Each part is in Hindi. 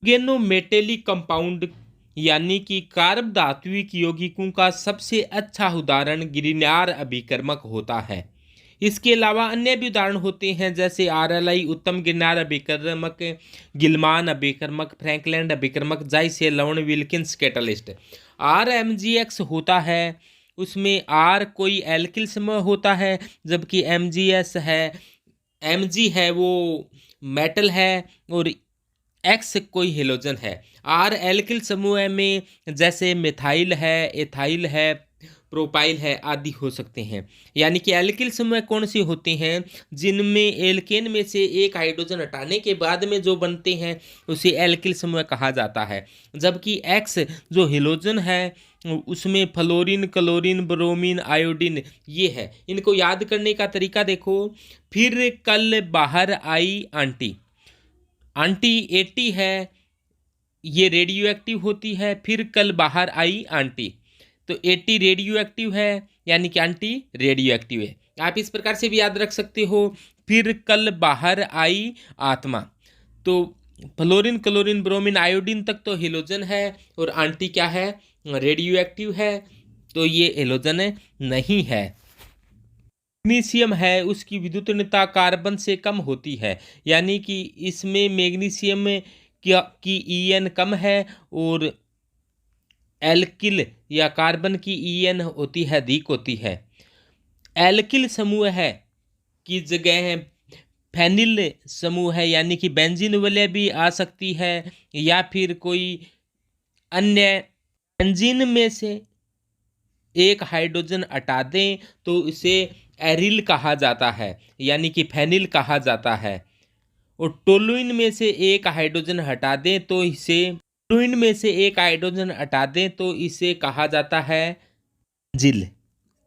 ऑर्गेनोमेटेलिक कंपाउंड यानी कि कार्ब धात्विक यौगिकों का सबसे अच्छा उदाहरण गिरनार अभिकर्मक होता है। इसके अलावा अन्य भी उदाहरण होते हैं जैसे आरएलआई उत्तम गिरनार अभिकर्मक, गिलमान अभिकर्मक, फ्रैंकलैंड अभिकर्मक, जाइसे लवण, विल्किंस कैटलिस्ट। आरएमजीएक्स होता है, उसमें आर कोई एल्किल समूह होता है, जबकि एमजीएस है, एमजी है वो मेटल है, और एक्स कोई हेलोजन है। आर एल्किल समूह में जैसे मिथाइल है, एथाइल है, प्रोपाइल है आदि हो सकते हैं। यानी कि एल्किल समूह कौन से होते हैं? जिनमें एल्केन में से एक हाइड्रोजन हटाने के बाद में जो बनते हैं उसे एल्किल समूह कहा जाता है। जबकि एक्स जो हेलोजन है उसमें फ्लोरीन, क्लोरीन, ब्रोमीन, आयोडीन ये है। इनको याद करने का तरीका देखो। फिर कल बाहर आई आंटी, आंटी 80 है, ये रेडियो एक्टिव होती है। फिर कल बाहर आई आंटी, तो 80 रेडियो एक्टिव है, यानी कि आंटी रेडियो एक्टिव है। आप इस प्रकार से भी याद रख सकते हो। फिर कल बाहर आई आत्मा, तो फ्लोरीन, क्लोरीन, ब्रोमीन, आयोडीन तक तो हेलोजन है, और आंटी क्या है? रेडियो एक्टिव है, तो ये हेलोजन नहीं है। मैग्नीशियम है, उसकी विद्युतनीयता कार्बन से कम होती है, यानी कि इसमें मैग्नीशियम की ईएन कम है, और एल्किल या कार्बन की ईएन होती है अधिक होती है। एल्किल समूह है की जगह फेनिल समूह है, यानी कि बेंजीन वलय भी आ सकती है, या फिर कोई अन्य। बेंजीन में से एक हाइड्रोजन हटा दें तो इसे एरिल कहा जाता है, यानी कि फेनिल कहा जाता है। और टोलुइन में से एक हाइड्रोजन हटा दें तो इसे टोलुइन में से एक हाइड्रोजन हटा दें तो इसे कहा जाता है जिल,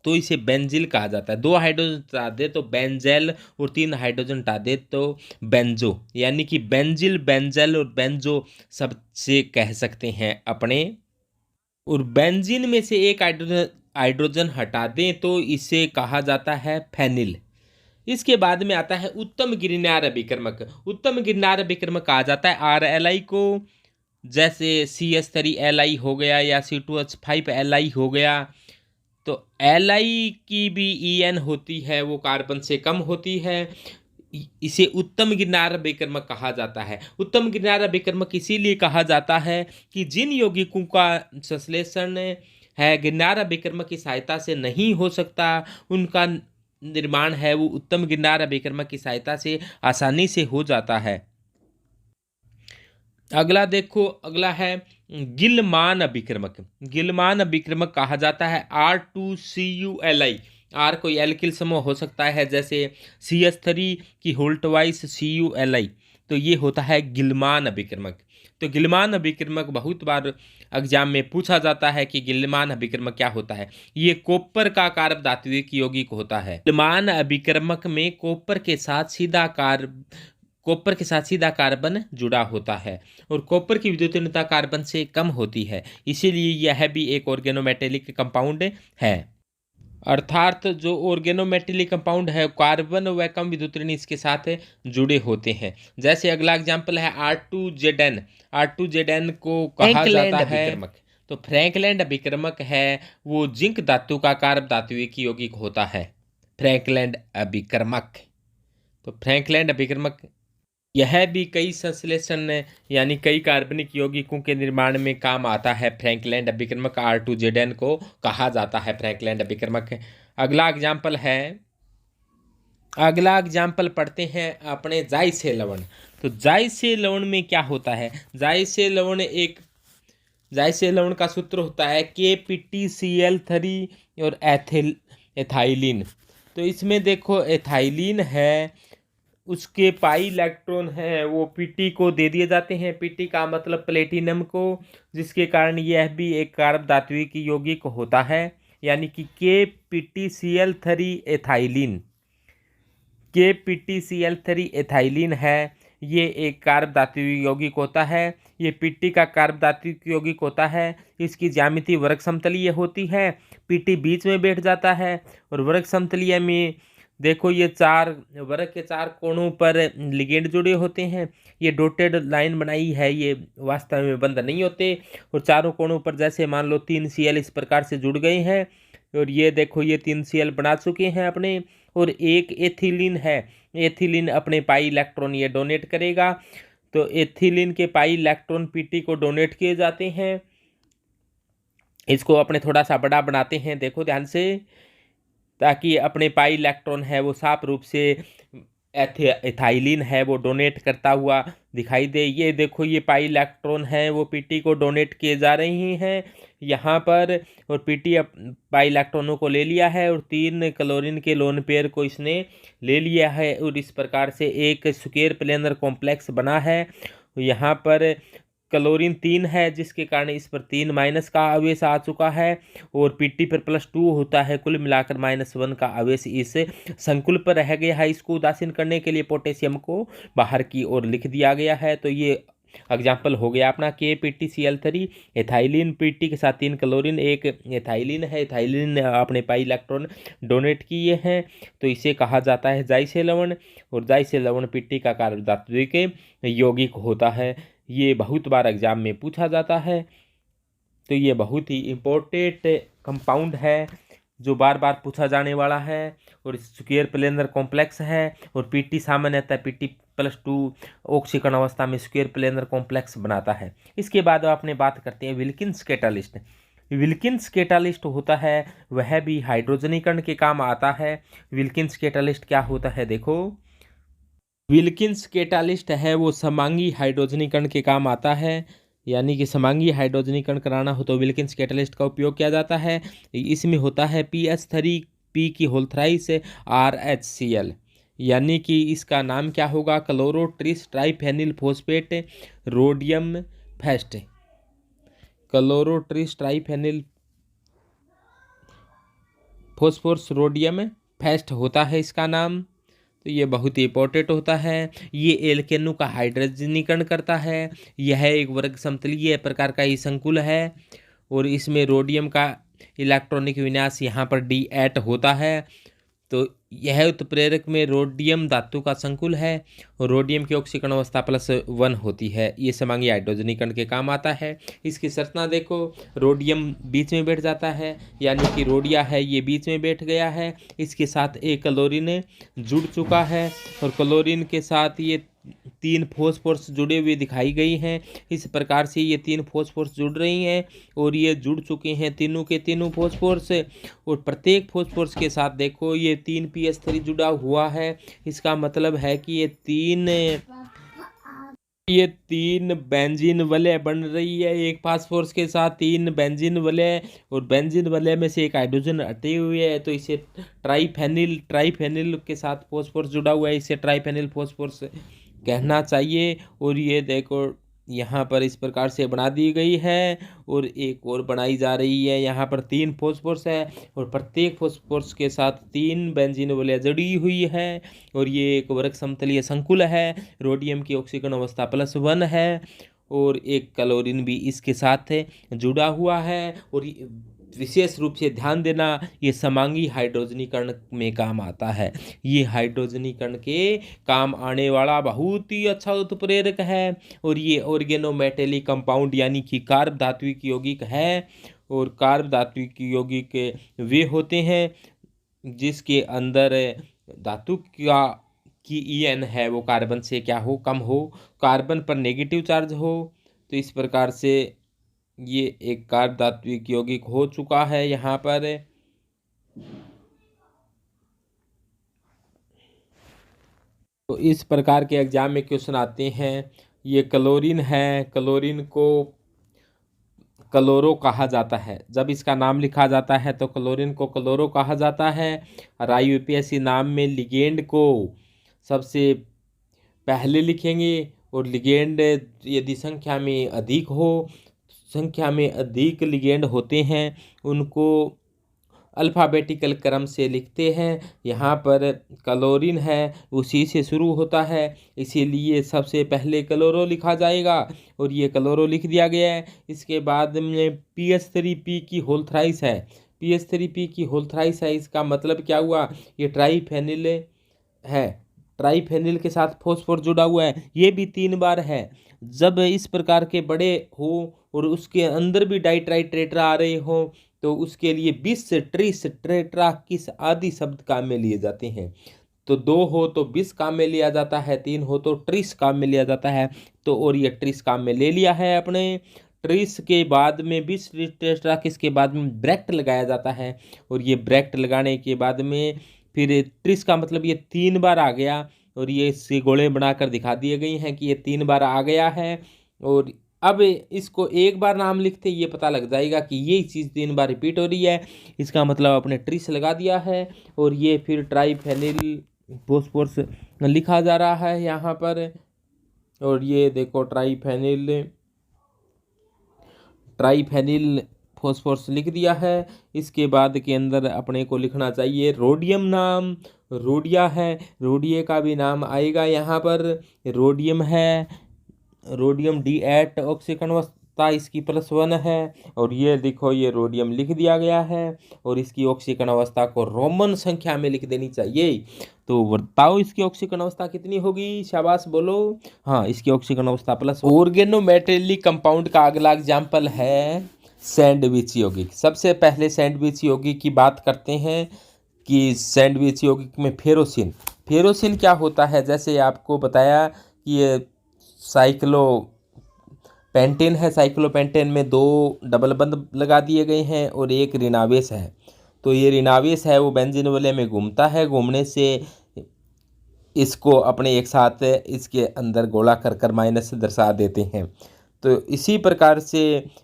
तो इसे बेंजिल कहा जाता है। 2 हाइड्रोजन हटा दे तो बेंजेल, और 3 हाइड्रोजन हटा दे तो बेंजो, यानी कि बेंजिल, बेंजेल और बेंजो सबसे कह सकते हैं अपने। और बेंजीन में से एक हाइड्रोजन हटा दें तो इसे कहा जाता है फेनिल। इसके बाद में आता है उत्तम गिरनार अभिकर्मक। उत्तम गिरनार अभिकर्मक कहा जाता है आरएलआई को, जैसे CH3Li हो गया या C2H5Li हो गया। तो Li की भी EN होती है, वो कार्बन से कम होती है। इसे उत्तम गिरनार अभिकर्मक कहा जाता है। उत्तम गिरनार अभिकर्मक इसीलिए कहा जाता है कि जिन यौगिकों का संश्लेषण है गिरनार अभिकर्मक की सहायता से नहीं हो सकता, उनका निर्माण है वो उत्तम गिरनार अभिकर्मक की सहायता से आसानी से हो जाता है। अगला देखो, अगला है गिलमान अभिकर्मक। गिलमान अभिकर्मक कहा जाता है R2CuLi। आर कोई एल्किल समूह हो सकता है, जैसे CH3 की होल्टवाइस CuLi, तो ये होता है गिलमान अभिकर्मक। तो गिलमान अभिकर्मक बहुत बार एग्जाम में पूछा जाता है कि गिलमान अभिकर्मक क्या होता है। ये कॉपर का कार्ब धात्विक यौगिक होता है। गिलमान अभिकर्मक में कॉपर के साथ सीधा कार्बन जुड़ा होता है, और कॉपर की विद्युतनीयता कार्बन से कम होती है, इसीलिए यह भी एक ऑर्गेनोमेटेलिक कंपाउंड है। अर्थात जो ऑर्गेनोमेटेलिक कंपाउंड है कार्बन व कम विद्युतनीय इसके साथ जुड़े होते हैं। जैसे अगला एग्जाम्पल है R2ZN। R2ZN को कहा जाता है, तो फ्रैंकलैंड अभिकर्मक है, वो जिंक धातु का कार्ब धात्विक यौगिक होता है। फ्रैंकलैंड अभिकर्मक, तो फ्रैंकलैंड अभिकर्मक यह भी कई संश्लेषण यानी कई कार्बनिक यौगिकों के निर्माण में काम आता है। फ्रैंकलैंड अभिकर्मक R2ZN को कहा जाता है फ्रैंकलैंड अभिकर्मक। अगला एग्जाम्पल पढ़ते हैं अपने जाइसे लवण। तो जाइसे लवण में क्या होता है? जाइसे लवण का सूत्र होता है KPtCl3 और एथाइलिन। तो इसमें देखो एथाइलिन है, उसके पाई इलेक्ट्रॉन है वो Pt को दे दिए जाते हैं। Pt का मतलब प्लेटिनम को, जिसके कारण यह भी एक कार्ब धात्विक यौगिक होता है, यानी कि KPtCl3 एथाइलिन। KPtCl3 एथाइलिन है, ये एक कार्ब धात्विक यौगिक होता है। ये Pt का कार्ब धात्विक यौगिक होता है। इसकी ज्यामिति वर्ग समतलीय होती है। Pt बीच में बैठ जाता है, और वर्ग समतलीय में देखो ये चार वर्ग के चार कोणों पर लिगेंड जुड़े होते हैं। ये डॉटेड लाइन बनाई है, ये वास्तव में बंद नहीं होते। और चारों कोणों पर जैसे मान लो 3 Cl इस प्रकार से जुड़ गए हैं। और ये देखो ये 3 Cl बना चुके हैं अपने। और एक एथिलीन है, एथिलीन अपने पाई इलेक्ट्रॉन ये डोनेट करेगा। तो एथिलीन के पाई इलेक्ट्रॉन पीटी को डोनेट किए जाते हैं। इसको अपने थोड़ा सा बड़ा बनाते हैं, देखो ध्यान से, ताकि अपने पाई इलेक्ट्रॉन है वो साफ रूप से एथाइलिन है वो डोनेट करता हुआ दिखाई दे। ये देखो ये पाई इलेक्ट्रॉन है वो पीटी को डोनेट किए जा रही हैं यहाँ पर। और पीटी पाई इलेक्ट्रॉनों को ले लिया है और 3 क्लोरीन के लोन पेयर को इसने ले लिया है। और इस प्रकार से एक स्क्वायर प्लेनर कॉम्प्लेक्स बना है। यहाँ पर क्लोरीन 3 है, जिसके कारण इस पर 3 माइनस का आवेश आ चुका है। और पीटी पर +2 होता है, कुल मिलाकर -1 का आवेश इस संकुल पर रह गया है। इसको उदासीन करने के लिए पोटेशियम को बाहर की ओर लिख दिया गया है। तो ये एग्जाम्पल हो गया अपना KPtCl3 एथाइलिन पीटी के साथ 3 क्लोरीन, एक एथाइलिन है। एथाइलिन ने अपने पाई इलेक्ट्रॉन डोनेट किए हैं, तो इसे कहा जाता है जाइसे लवण। और जाइसे लवण पीटी का कार्य धात्विक यौगिक होता है। ये बहुत बार एग्जाम में पूछा जाता है। तो ये बहुत ही इम्पोर्टेंट कंपाउंड है जो बार बार पूछा जाने वाला है। और स्क्वायर प्लेनर कॉम्प्लेक्स है। और पीटी सामान्यतः Pt+2 ऑक्सीकरण अवस्था में स्क्वायर प्लेनर कॉम्प्लेक्स बनाता है। इसके बाद अपने बात करते हैं विल्किंस कैटालिस्ट। विल्किंस कैटालिस्ट होता है वह भी हाइड्रोजनीकरण के काम आता है। विल्किंस कैटालिस्ट क्या होता है, देखो विल्किंस कैटालिस्ट है वो समांगी हाइड्रोजनीकरण के काम आता है। यानी कि समांगी हाइड्रोजनीकरण कराना हो तो विल्किंस कैटालिस्ट का उपयोग किया जाता है। इसमें होता है PH3P की होल थ्राइस RHCl। यानी कि इसका नाम क्या होगा, chloro tris triphenyl phosphate rhodium फेस्ट। Chloro tris triphenyl phosphorus rhodium फेस्ट होता है इसका नाम। तो ये बहुत ही इंपॉर्टेंट होता है। ये एल्केनों का हाइड्रोजनीकरण करता है। यह एक वर्ग समतलीय प्रकार का ही संकुल है। और इसमें रोडियम का इलेक्ट्रॉनिक विन्यास यहाँ पर D8 होता है। तो यह उत्प्रेरक में रोडियम धातु का संकुल है। और रोडियम की ऑक्सीकरण अवस्था +1 होती है। ये समांगी हाइड्रोजनीकरण के काम आता है। इसकी संरचना देखो, रोडियम बीच में बैठ जाता है, यानी कि रोडिया है ये बीच में बैठ गया है। इसके साथ एक क्लोरीन जुड़ चुका है। और क्लोरीन के साथ ये 3 फॉस्फोरस जुड़े हुए दिखाई गई हैं। इस प्रकार से ये 3 फॉस्फोरस जुड़ रही हैं। और ये जुड़ चुके हैं तीनों के तीनों फॉस्फोरस। और प्रत्येक फॉस्फोरस के साथ देखो ये 3 PH3 जुड़ा हुआ है। इसका मतलब है कि ये तीन बेंजीन वलय बन रही है। एक फास्फोरस के साथ 3 बेंजीन वलय, और बेंजीन वलय में से एक हाइड्रोजन हटे हुए है, तो इसे ट्राइफेनिल के साथ फॉस्फोरस जुड़ा हुआ है, इसे ट्राइफेनिल फॉस्फोरस कहना चाहिए। और ये देखो यहाँ पर इस प्रकार से बना दी गई है। और एक और बनाई जा रही है। यहाँ पर 3 फॉस्फोरस है और प्रत्येक फॉस्फोरस के साथ 3 बेंजीन वलय जुड़ी हुई है। और ये एक वर्ग समतलीय संकुल है। रोडियम की ऑक्सीकरण अवस्था +1 है। और एक क्लोरीन भी इसके साथ जुड़ा हुआ है। और विशेष रूप से ध्यान देना, ये समांगी हाइड्रोजनीकरण में काम आता है। ये हाइड्रोजनीकरण के काम आने वाला बहुत ही अच्छा उत्प्रेरक है। और ये ऑर्गेनोमेटेलिक कंपाउंड यानी कि कार्ब धात्विक यौगिक है। और कार्ब धात्विक यौगिक वे होते हैं जिसके अंदर धातु की En है वो कार्बन से क्या हो, कम हो, कार्बन पर नेगेटिव चार्ज हो। तो इस प्रकार से ये एक कार्ब धात्विक यौगिक हो चुका है यहाँ पर। तो इस प्रकार के एग्जाम में क्वेश्चन आते हैं। ये क्लोरीन है, क्लोरीन को क्लोरो कहा जाता है। जब इसका नाम लिखा जाता है तो क्लोरीन को क्लोरो कहा जाता है। और IUPAC नाम में लिगेंड को सबसे पहले लिखेंगे। और लिगेंड यदि संख्या में अधिक लिगेंड होते हैं उनको अल्फ़ाबेटिकल क्रम से लिखते हैं। यहाँ पर क्लोरीन है उसी से शुरू होता है, इसीलिए सबसे पहले क्लोरो लिखा जाएगा। और ये क्लोरो लिख दिया गया है। इसके बाद में PH3P की होल थ्राइस है। PH3P की होल थ्राइस है। इसका मतलब क्या हुआ, ये ट्राईफेनिल है, ट्राईफेनिल के साथ फॉस्फोर जुड़ा हुआ है, ये भी 3 बार है। जब इस प्रकार के बड़े हो और उसके अंदर भी डाइट्राइट्रेट्रा आ रहे हो तो उसके लिए 20 ट्रिस ट्रेट्रा किस आदि शब्द काम में लिए जाते हैं। तो 2 हो तो 20 काम में लिया जाता है, 3 हो तो ट्रिस काम में लिया जाता है। तो और ये ट्रिस काम में ले लिया है अपने। ट्रिस के बाद में 20 ट्रेट्रा किस के बाद में ब्रैकेट लगाया जाता है, और ये ब्रैकेट लगाने के बाद में फिर ट्रिस का मतलब ये 3 बार आ गया, और ये इससे गोले बनाकर दिखा दिए गई हैं कि ये 3 बार आ गया है। और अब इसको एक बार नाम लिखते ये पता लग जाएगा कि ये चीज़ 3 बार रिपीट हो रही है, इसका मतलब अपने ट्रिस लगा दिया है। और ये फिर ट्राईफेनिल फॉस्फोरस लिखा जा रहा है यहाँ पर। और ये देखो ट्राईफेनिल फॉस्फोरस लिख दिया है। इसके बाद के अंदर अपने को लिखना चाहिए रोडियम नाम, रोडिया है, रोडिये का भी नाम आएगा यहाँ पर। रोडियम है, रोडियम D8 ऑक्सीकरण अवस्था इसकी +1 है। और ये देखो ये रोडियम लिख दिया गया है, और इसकी ऑक्सीकरण अवस्था को रोमन संख्या में लिख देनी चाहिए। तो बताओ इसकी ऑक्सीकरण अवस्था कितनी होगी, शाबाश बोलो। हाँ, इसकी ऑक्सीकरण अवस्था प्लस। ऑर्गेनोमेटेलिक कंपाउंड का अगला एग्जाम्पल है सैंडविच यौगिक। सबसे पहले सैंडविच यौगिक की बात करते हैं कि सैंडविच यौगिक में फेरोसिन। फेरोसिन क्या होता है, जैसे आपको बताया कि ये साइक्लोपेंटेन है, साइक्लोपेंटेन में 2 डबल बंद लगा दिए गए हैं और एक ऋणावेश है। तो ये ऋणावेश है वो बेंजीन वलय में घूमता है, घूमने से इसको अपने एक साथ इसके अंदर गोला कर माइनस से दर्शा देते हैं। तो इसी प्रकार से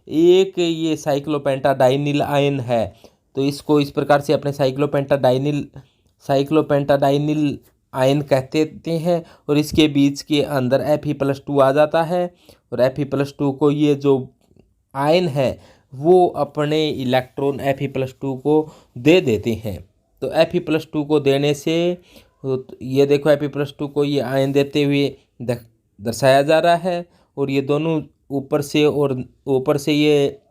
एक ये साइक्लोपेंटाडाइनिल आयन है, तो इसको इस प्रकार से अपने साइक्लोपेंटाडाइनिल आयन कहते हैं। और इसके बीच के अंदर Fe+2 आ जाता है, और Fe+2 को ये जो आयन है वो अपने इलेक्ट्रॉन Fe+2 को दे देते हैं। तो Fe+2 को देने से ये देखो Fe+2 को ये आयन देते हुए दर्शाया जा रहा है, और ये दोनों ऊपर से ये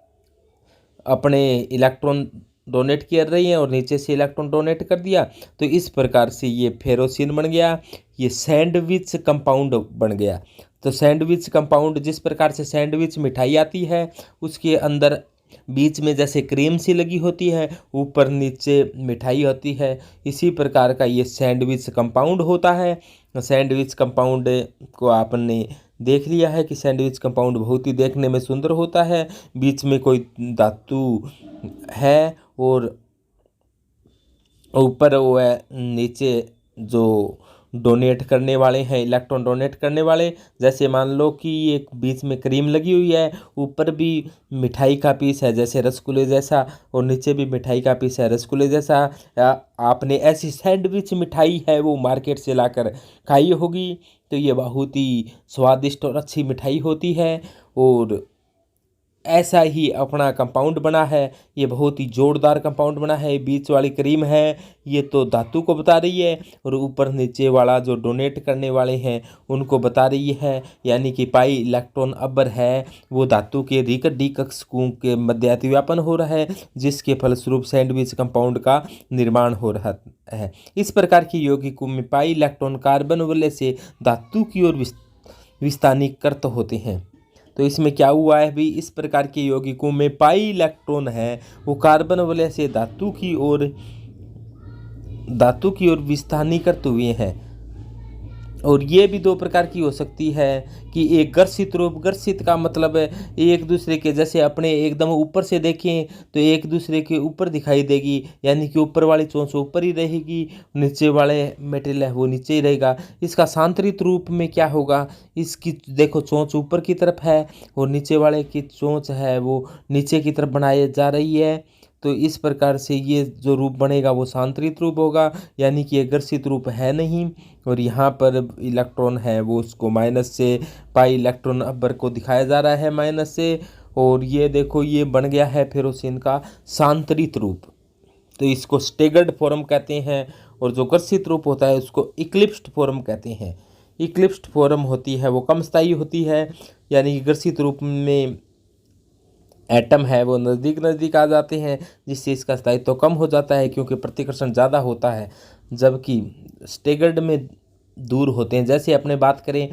अपने इलेक्ट्रॉन डोनेट कर रही हैं और नीचे से इलेक्ट्रॉन डोनेट कर दिया। तो इस प्रकार से ये फेरोसिन बन गया, ये सैंडविच कंपाउंड बन गया। तो सैंडविच कंपाउंड, जिस प्रकार से सैंडविच मिठाई आती है उसके अंदर बीच में जैसे क्रीम सी लगी होती है, ऊपर नीचे मिठाई होती है, इसी प्रकार का ये सैंडविच कंपाउंड होता है। सैंडविच कंपाउंड को आपने देख लिया है कि सैंडविच कंपाउंड बहुत ही देखने में सुंदर होता है, बीच में कोई धातु है और ऊपर वो है, नीचे जो डोनेट करने वाले हैं, इलेक्ट्रॉन डोनेट करने वाले। जैसे मान लो कि एक बीच में क्रीम लगी हुई है, ऊपर भी मिठाई का पीस है जैसे रसगुल्ले जैसा, और नीचे भी मिठाई का पीस है रसगुल्ले जैसा। आपने ऐसी सैंडविच मिठाई है वो मार्केट से लाकर खाई होगी, तो ये बहुत ही स्वादिष्ट और अच्छी मिठाई होती है। और ऐसा ही अपना कंपाउंड बना है, ये बहुत ही जोरदार कंपाउंड बना है। बीच वाली क्रीम है ये तो धातु को बता रही है, और ऊपर नीचे वाला जो डोनेट करने वाले हैं उनको बता रही है, यानी कि पाई इलेक्ट्रॉन अबर है वो धातु के डी कक्षकों के मध्य अतिव्यापन हो रहा है, जिसके फलस्वरूप सैंडविच कंपाउंड का निर्माण हो रहा है। इस प्रकार की यौगिकों में पाई इलेक्ट्रॉन कार्बन वलय से धातु की ओर विस्थानीकृत होते हैं। तो इसमें क्या हुआ है भी, इस प्रकार के यौगिकों में पाई इलेक्ट्रॉन है वो कार्बन वलय से धातु की ओर विस्थानीकृत हुए हैं। और ये भी 2 प्रकार की हो सकती है कि एक घर्षित रूप, घर्षित का मतलब है एक दूसरे के, जैसे अपने एकदम ऊपर से देखें तो एक दूसरे के ऊपर दिखाई देगी, यानी कि ऊपर वाली चोंच ऊपर ही रहेगी, नीचे वाले मेटेरियल है वो नीचे ही रहेगा। इसका सांतरित रूप में क्या होगा, इसकी देखो चोंच ऊपर की तरफ है और नीचे वाले की चोंच है वो नीचे की तरफ बनाई जा रही है। तो इस प्रकार से ये जो रूप बनेगा वो सांतरित रूप होगा, यानी कि घर्षित रूप है नहीं। और यहाँ पर इलेक्ट्रॉन है वो उसको माइनस से पाई इलेक्ट्रॉन अबर को दिखाया जा रहा है माइनस से। और ये देखो ये बन गया है फेरोसिन का सांतरित रूप, तो इसको स्टेगर्ड फॉर्म कहते हैं। और जो घर्षित रूप होता है उसको इक्लिप्स्ड फॉर्म कहते हैं। इक्लिप्स्ड फॉर्म होती है वो कम स्थायी होती है, यानी कि घर्षित रूप में एटम है वो नज़दीक नज़दीक आ जाते हैं, जिससे इसका स्थायित्व कम हो जाता है क्योंकि प्रतिकर्षण ज़्यादा होता है, जबकि स्टेगर्ड में दूर होते हैं। जैसे अपने बात करें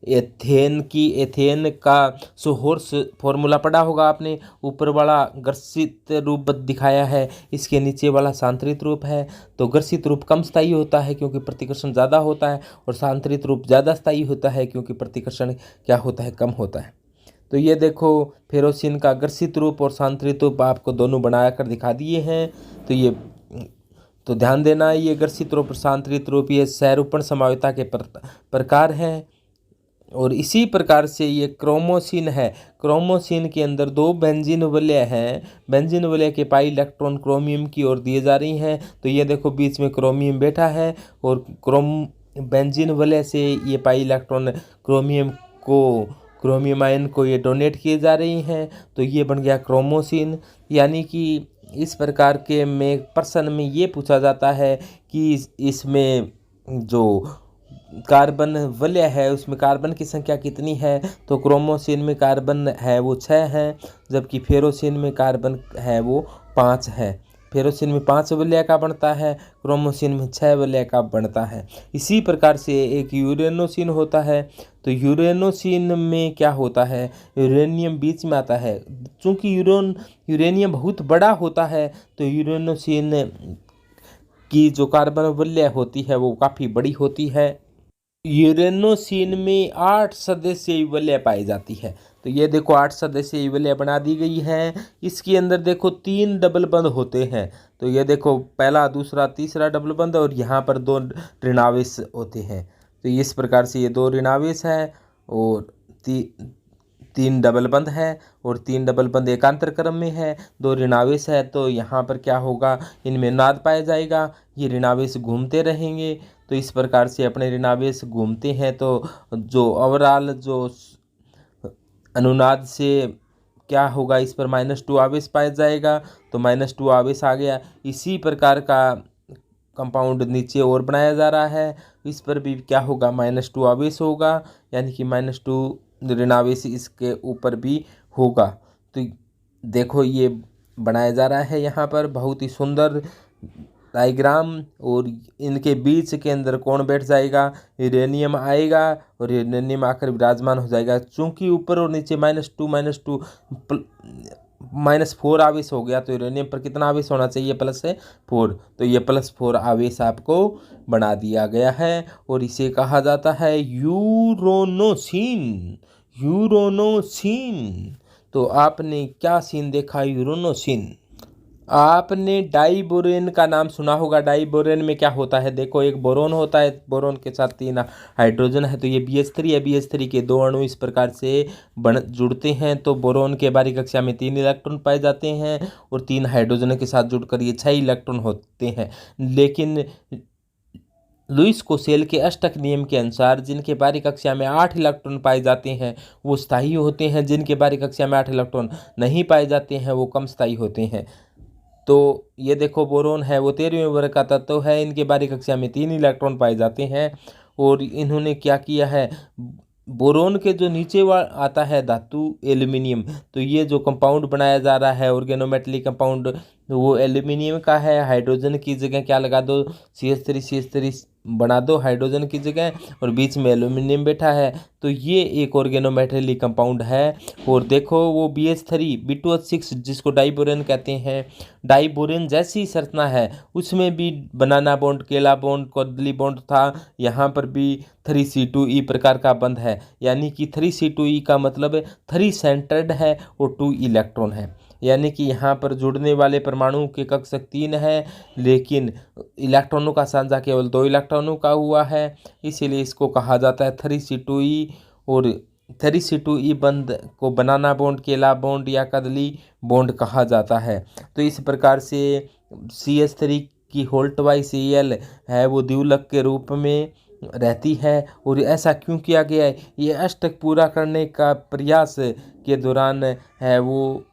एथेन की, एथेन का सोहोर्स फॉर्मूला पढ़ा होगा आपने, ऊपर वाला घर्षित रूप दिखाया है, इसके नीचे वाला सांतरित रूप है। तो घर्षित रूप कम स्थायी होता है क्योंकि प्रतिकर्षण ज़्यादा होता है, और सांतरित रूप ज़्यादा स्थायी होता है क्योंकि प्रतिकर्षण क्या होता है, कम होता है। तो ये देखो फेरोसिन का घर्षित रूप और सांतरित रूप आपको दोनों बना कर दिखा दिए हैं। तो ये तो ध्यान देना, ये घर्षित रूप और सांतरित रूप ये सहरूपण समवायता के प्रकार हैं। और इसी प्रकार से ये क्रोमोसिन है। क्रोमोसिन के अंदर दो बेंजीन वलय हैं, बेंजीन वलय के पाई इलेक्ट्रॉन क्रोमियम की ओर दिए जा रही हैं। तो ये देखो बीच में क्रोमियम बैठा है और बेंजीन वलय से ये पाई इलेक्ट्रॉन क्रोमियम आयन को ये डोनेट किए जा रही हैं। तो ये बन गया क्रोमोसिन। यानी कि इस प्रकार के में प्रश्न में ये पूछा जाता है कि इसमें जो कार्बन वलय है उसमें कार्बन की संख्या कितनी है। तो क्रोमोसिन में कार्बन है वो 6 है, जबकि फेरोसिन में कार्बन है वो 5 है। फेरोसिन में 5 वलय का बनता है, क्रोमोसिन में 6 वलय का बनता है। इसी प्रकार से एक यूरेनोसिन होता है। तो यूरेनोसिन में क्या होता है, यूरेनियम बीच में आता है। चूँकि यूरेनियम बहुत बड़ा होता है तो यूरेनोसिन की जो कार्बन वलय होती है वो काफ़ी बड़ी होती है। यूरेनोसिन में 8 सदस्यीय वलय पाई जाती है। तो ये देखो 8 सदस्यीय वलय बना दी गई है। इसके अंदर देखो 3 डबल बंद होते हैं। तो ये देखो पहला, दूसरा, तीसरा डबल बंद, और यहाँ पर 2 ऋणावेश होते हैं। तो इस प्रकार से ये 2 ऋणावेश है और 3 डबल बंद है, और 3 डबल बंद एकांतर क्रम में है। 2 ऋणावेश है तो यहाँ पर क्या होगा, इनमें नाद पाया जाएगा, ये ऋणावेश घूमते रहेंगे। तो इस प्रकार से अपने ऋणावेश घूमते हैं तो जो ओवरऑल जो अनुनाद से क्या होगा, इस पर -2 आवेश पाया जाएगा। तो -2 आवेश आ गया। इसी प्रकार का कंपाउंड नीचे और बनाया जा रहा है, इस पर भी क्या होगा, -2 आवेश होगा, यानी कि -2 ऋणावेश इसके ऊपर भी होगा। तो देखो ये बनाया जा रहा है यहाँ पर बहुत ही सुंदर डायग्राम, और इनके बीच के अंदर कौन बैठ जाएगा, यूरेनियम आएगा और यूरेनियम आकर विराजमान हो जाएगा। चूंकि ऊपर और नीचे -2 -4 आवेश हो गया, तो यूरेनियम पर कितना आवेश होना चाहिए, +4। तो ये +4 आवेश आपको बना दिया गया है, और इसे कहा जाता है यूरोनोसिन। यूरोनोसिन। तो आपने क्या सीन देखा, यूरोनोसिन। आपने डाइबोरेन का नाम सुना होगा। डाइबोरेन में क्या होता है, देखो एक बोरोन होता है, बोरोन के साथ 3 हाइड्रोजन है, तो ये BH3 है। BH3 के 2 अणु इस प्रकार से जुड़ते हैं। तो बोरोन के बारीक कक्षा में 3 इलेक्ट्रॉन पाए जाते हैं, और 3 हाइड्रोजन के साथ जुड़कर ये 6 इलेक्ट्रॉन होते हैं। लेकिन लुईस कोसेल के अष्टक नियम के अनुसार जिनके बारीक कक्षा में 8 इलेक्ट्रॉन पाए जाते हैं वो स्थायी होते हैं, जिनके बारीक कक्षा में 8 इलेक्ट्रॉन नहीं पाए जाते हैं वो कम स्थायी होते हैं। तो ये देखो बोरोन है वो 13वें वर्ग का तत्व है, इनके बारीक कक्षा में 3 इलेक्ट्रॉन पाए जाते हैं। और इन्होंने क्या किया है, बोरोन के जो नीचे आता है धातु एल्यूमिनियम, तो ये जो कंपाउंड बनाया जा रहा है ऑर्गेनोमेटलिक कंपाउंड, वो एल्यूमिनियम का है। हाइड्रोजन की जगह क्या लगा दो, CH3 बना दो हाइड्रोजन की जगह, और बीच में एल्यूमिनियम बैठा है। तो ये एक ऑर्गेनोमेटलिक कंपाउंड है। और देखो वो BH3 B2H6 जिसको डाइबोरेन कहते हैं, डाइबोरेन जैसी संरचना है, उसमें भी बनाना बॉन्ड, केला बॉन्ड, कॉर्दली बॉन्ड था। यहाँ पर भी 3C2E प्रकार का बंध है, यानी कि 3C2E का मतलब 3 सेंटर्ड है और 2 इलेक्ट्रॉन है। यानी कि यहाँ पर जुड़ने वाले परमाणु के कक्षक 3 है, लेकिन इलेक्ट्रॉनों का साझा केवल 2 इलेक्ट्रॉनों का हुआ है, इसीलिए इसको कहा जाता है 3C2E। और 3C2E बंध को बनाना बॉन्ड, केला बॉन्ड या कदली बॉन्ड कहा जाता है। तो इस प्रकार से CH3 की होल्ट-बाई-Cl है वो द्विलक के रूप में रहती है। और ऐसा क्यों किया गया है, ये अष्टक पूरा करने का प्रयास के दौरान है वो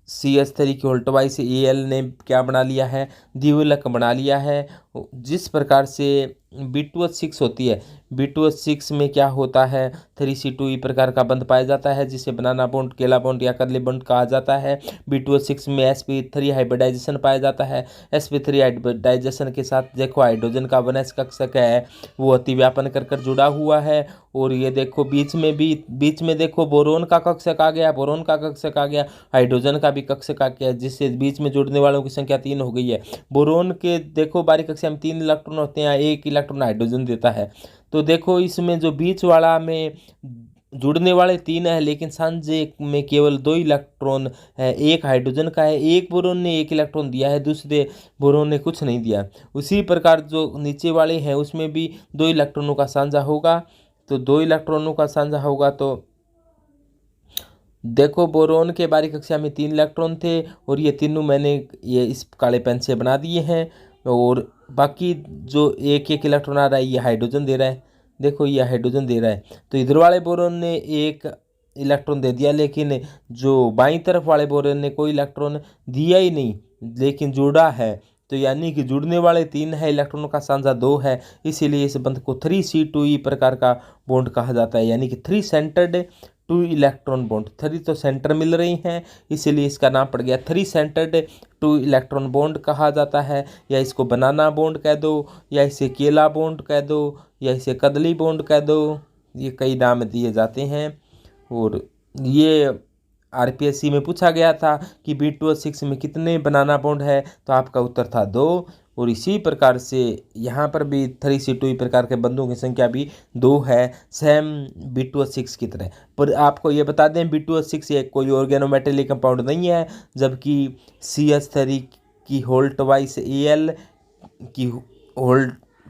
CH3 की होल्ट-बाई-Cl ने क्या बना लिया है, द्विलक बना लिया है। जिस प्रकार से B2H6 होती है। B2H6 में क्या होता है, 3C2E प्रकार का बंध पाया जाता है जिसे बनाना बॉन्ड, केला बॉन्ड या कदली बॉन्ड कहा जाता है। B2H6 में sp3 हाइब्रिडाइजेशन पाया जाता है। sp3 हाइब्रिडाइजेशन के साथ देखो हाइड्रोजन का वनस कक्षक है वो अतिव्यापन कर जुड़ा हुआ है। और ये देखो बीच में देखो बोरोन का कक्षक आ गया, बोरोन का कक्षक आ गया, हाइड्रोजन का भी कक्षक आ गया, जिससे बीच में जुड़ने वालों की संख्या 3 हो गई है। बोरोन के देखो बारीक कक्षा में 3 इलेक्ट्रॉन होते हैं, 1 इलेक्ट्रॉन हाइड्रोजन देता है। तो देखो इसमें जो बीच वाला में जुड़ने वाले 3 है, लेकिन सांझे में केवल 2 इलेक्ट्रॉन है। एक हाइड्रोजन का है, एक बोरोन ने 1 इलेक्ट्रॉन दिया है, दूसरे बोरोन ने कुछ नहीं दिया। उसी प्रकार जो नीचे वाले हैं उसमें भी 2 इलेक्ट्रॉनों का साझा होगा। तो 2 इलेक्ट्रॉनों का साझा होगा तो देखो बोरोन के बारीक कक्षा में 3 इलेक्ट्रॉन थे और ये तीनों मैंने ये इस काले पेन से बना दिए हैं। और बाकी जो एक एक इलेक्ट्रॉन आ रहा है ये हाइड्रोजन दे रहा है, देखो ये हाइड्रोजन दे रहा है। तो इधर वाले बोरोन ने 1 इलेक्ट्रॉन दे दिया, लेकिन जो बाईं तरफ वाले बोरोन ने कोई इलेक्ट्रॉन दिया ही नहीं, लेकिन जुड़ा है। तो यानी कि जुड़ने वाले 3 है, इलेक्ट्रॉनों का साझा 2 है, इसीलिए इस बंध को 3C2E प्रकार का बॉन्ड कहा जाता है, यानी कि 3 सेंटर्ड 2 इलेक्ट्रॉन बॉन्ड। 3 तो सेंटर मिल रही हैं, इसीलिए इसका नाम पड़ गया 3 सेंटर्ड 2 इलेक्ट्रॉन बॉन्ड कहा जाता है। या इसको बनाना बॉन्ड कह दो, या इसे केला बॉन्ड कह दो, या इसे कदली बॉन्ड कह दो, ये कई नाम दिए जाते हैं। और ये RPSC में पूछा गया था कि B2H6 में कितने बनाना बॉन्ड है, तो आपका उत्तर था 2। और इसी प्रकार से यहाँ पर भी 3C2E प्रकार के बंधों की संख्या भी 2 है, सेम B2H6 की तरह। पर आपको ये बता दें B2H6 ये कोई ऑर्गेनोमेटेलिक कंपाउंड नहीं है, जबकि CH3 की होल ट्वाइस Al की होल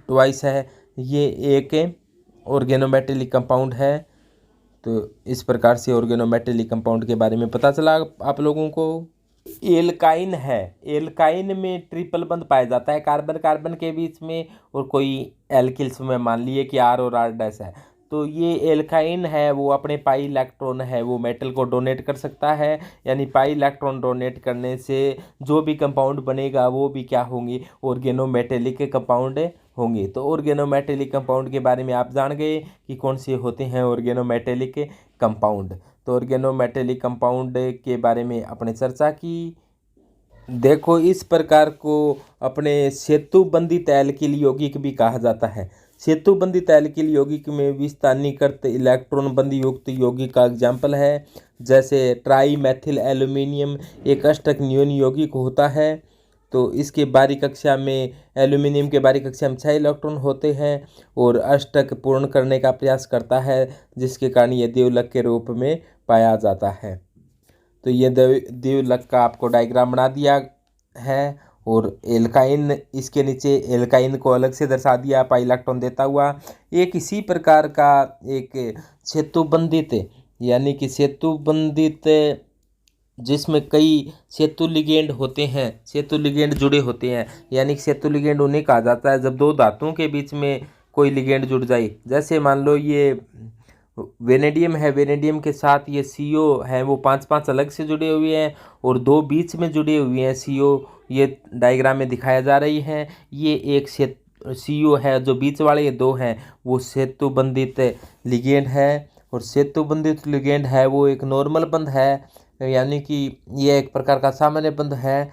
ट्वाइस है, ये एक ऑर्गेनोमेटेलिक कंपाउंड है। तो इस प्रकार से ऑर्गेनोमेटेलिक कंपाउंड के बारे में पता चला आप लोगों को। एल्काइन है, एल्काइन में ट्रिपल बंध पाया जाता है कार्बन कार्बन के बीच में, और कोई एल्किल्स में मान लिए कि R और R' है। तो ये एल्काइन है वो अपने पाई इलेक्ट्रॉन है वो मेटल को डोनेट कर सकता है, यानी पाई इलेक्ट्रॉन डोनेट करने से जो भी कंपाउंड बनेगा वो भी क्या होंगे, ऑर्गेनोमेटेलिक कंपाउंड होंगे। तो ऑर्गेनोमेटेलिक कंपाउंड के बारे में आप जान गए कि कौन से होते हैं ऑर्गेनोमेटेलिक कंपाउंड। तो ऑर्गेनोमेटेलिक कंपाउंड के बारे में अपने चर्चा की। देखो इस प्रकार को अपने सेतुबंधित एल्किल यौगिक भी कहा जाता है। सेतुबंधित एल्किल यौगिक में विस्थानीकृत इलेक्ट्रॉन बंध युक्त यौगिक का एग्जाम्पल है, जैसे ट्राई मैथिल एल्यूमिनियम एक अष्टक न्यून यौगिक होता है। तो इसके बारीक कक्षा में एल्यूमिनियम के बारीक कक्षा में 6 इलेक्ट्रॉन होते हैं और अष्टक पूर्ण करने का प्रयास करता है, जिसके कारण ये द्विलक के रूप में पाया जाता है। तो ये द्विलक का आपको डायग्राम बना दिया है। और एल्काइन इसके नीचे एल्काइन को अलग से दर्शा दिया पाई इलेक्ट्रॉन देता हुआ। एक इसी प्रकार का एक सेतुबंधित यानी कि सेतुबंधित जिसमें कई सेतु लिगेंड होते हैं, सेतु लिगेंड जुड़े होते हैं, यानी कि सेतु लिगेंड उन्हें कहा जाता है जब 2 धातुओं के बीच में कोई लिगेंड जुड़ जाए। जैसे मान लो ये वेनेडियम है, वेनेडियम के साथ ये CO है वो 5-5 अलग से जुड़े हुए हैं और 2 बीच में जुड़े हुए हैं CO, ये डायग्राम में दिखाया जा रही हैं। ये एक CO है, जो बीच वाले ये 2 हैं वो सेतुबंधित लिगेंड है। और सेतुबंधित लिगेंड है वो एक नॉर्मल बंध है, यानी कि यह एक प्रकार का सामान्य बंध है।